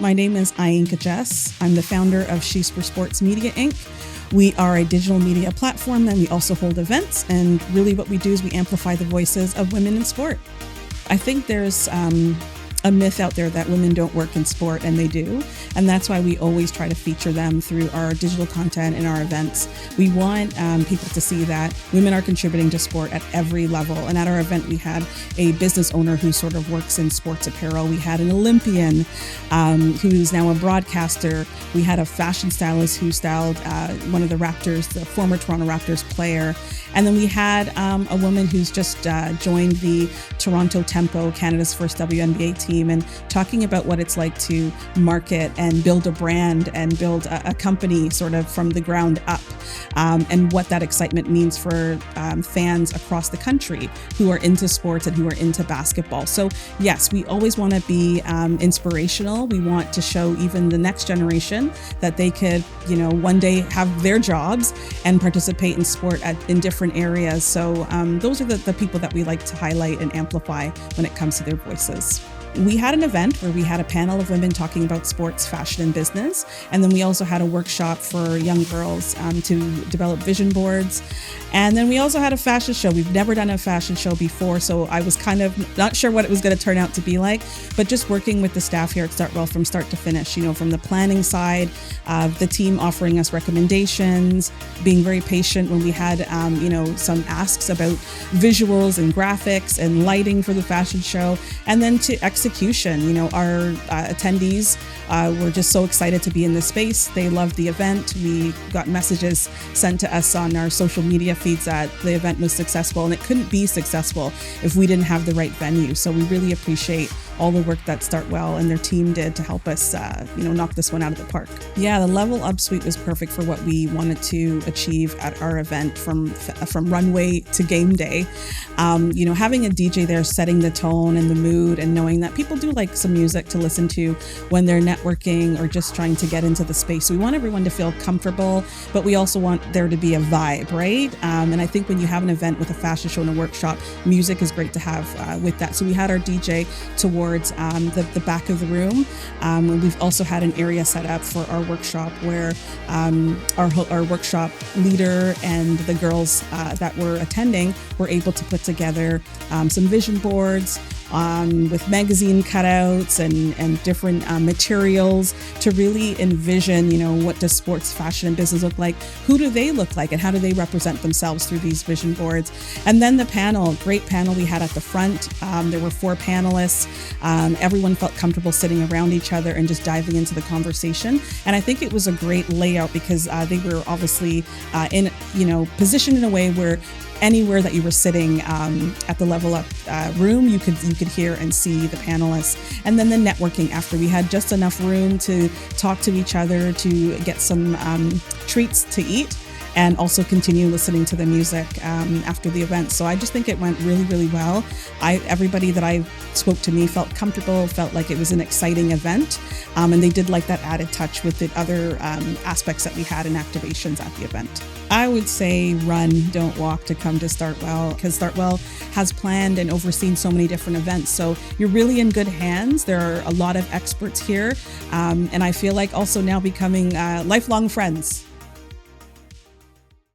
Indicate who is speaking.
Speaker 1: My name is Ainka Jess. I'm the founder of She's for Sports Media, Inc. We are a digital media platform, and we also hold events. And really what we do is we amplify the voices of women in sport. I think there's a myth out there that women don't work in sport, and they do. And that's why we always try to feature them through our digital content and our events. We want people to see that women are contributing to sport at every level. And at our event, we had a business owner who sort of works in sports apparel. We had an Olympian who's now a broadcaster. We had a fashion stylist who styled one of the Raptors, the former Toronto Raptors player. And then we had a woman who's just joined the Toronto Tempo, Canada's first WNBA team, and talking about what it's like to market and build a brand and build a company sort of from the ground up, and what that excitement means for fans across the country who are into sports and who are into basketball. So yes, we always want to be inspirational. We want to show even the next generation that they could, one day have their jobs and participate in sport in different areas. So those are the people that we like to highlight and amplify when it comes to their voices. We had an event where we had a panel of women talking about sports, fashion, and business. And then we also had a workshop for young girls to develop vision boards. And then we also had a fashion show. We've never done a fashion show before, so I was kind of not sure what it was going to turn out to be like, but just working with the staff here at Startwell from start to finish, from the planning side, the team offering us recommendations, being very patient when we had, some asks about visuals and graphics and lighting for the fashion show, and then to execution. Our attendees were just so excited to be in this space. They loved the event. We got messages sent to us on our social media feeds that the event was successful, and it couldn't be successful if we didn't have the right venue. So we really appreciate all the work that Startwell and their team did to help us, knock this one out of the park. Yeah, the Level Up Suite was perfect for what we wanted to achieve at our event from runway to game day. Having a DJ there setting the tone and the mood, and knowing that people do like some music to listen to when they're networking or just trying to get into the space. We want everyone to feel comfortable, but we also want there to be a vibe, right? And I think when you have an event with a fashion show and a workshop, music is great to have with that. So we had our DJ towards the back of the room. And we've also had an area set up for our workshop where our workshop leader and the girls that were attending were able to put together some vision boards with magazine cutouts and different materials to really envision, what does sports, fashion, and business look like? Who do they look like, and how do they represent themselves through these vision boards? And then the panel, great panel we had at the front. There were 4 panelists. Everyone felt comfortable sitting around each other and just diving into the conversation. And I think it was a great layout because they were obviously positioned in a way where anywhere that you were sitting at the Level Up room, you could hear and see the panelists. And then the networking after. We had just enough room to talk to each other, to get some treats to eat, and also continue listening to the music after the event. So I just think it went really, really well. Everybody that I spoke to me felt comfortable, felt like it was an exciting event, and they did like that added touch with the other aspects that we had in activations at the event. I would say run, don't walk to come to Startwell, because Startwell has planned and overseen so many different events. So you're really in good hands. There are a lot of experts here, and I feel like also now becoming lifelong friends.